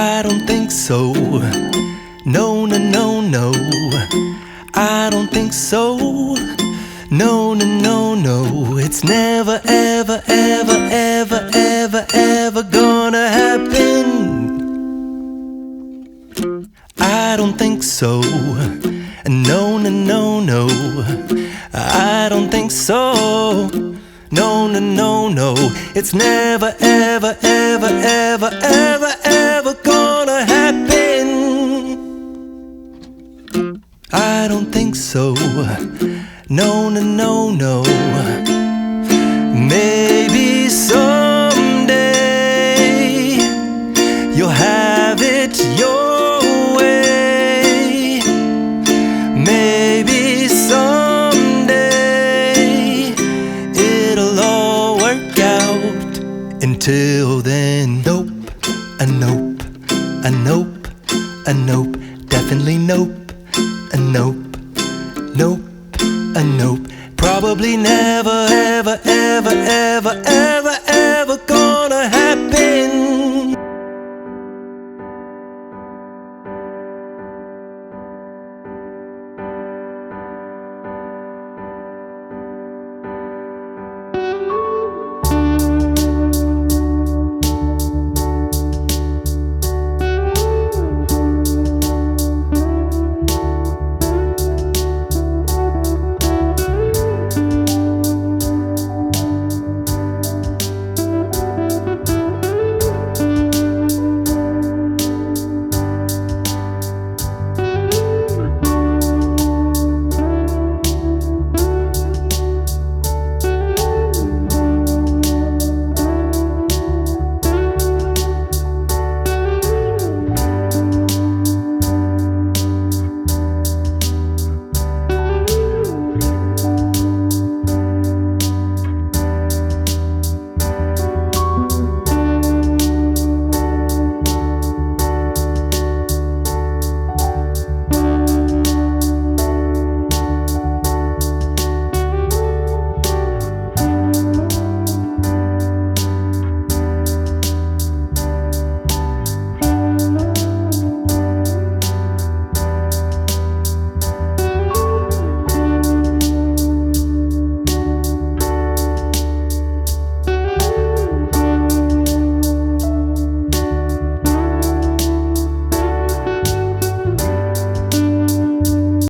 I don't think so. No, no, no, no. I don't think so. No, no, no, no. It's never, ever, ever, ever, ever, ever gonna happen. I don't think so. No, no, no, no. I don't think so. No, no, no, no. It's never, ever, ever, ever, ever, ever gonna happen. I don't think so. No, no, no, no. Maybe someday you'll have it your way. Maybe someday it'll all work out. Until then, nope, a nope, a nope, a nope, definitely nope, a nope, nope, a nope. Probably never, ever, ever, ever, ever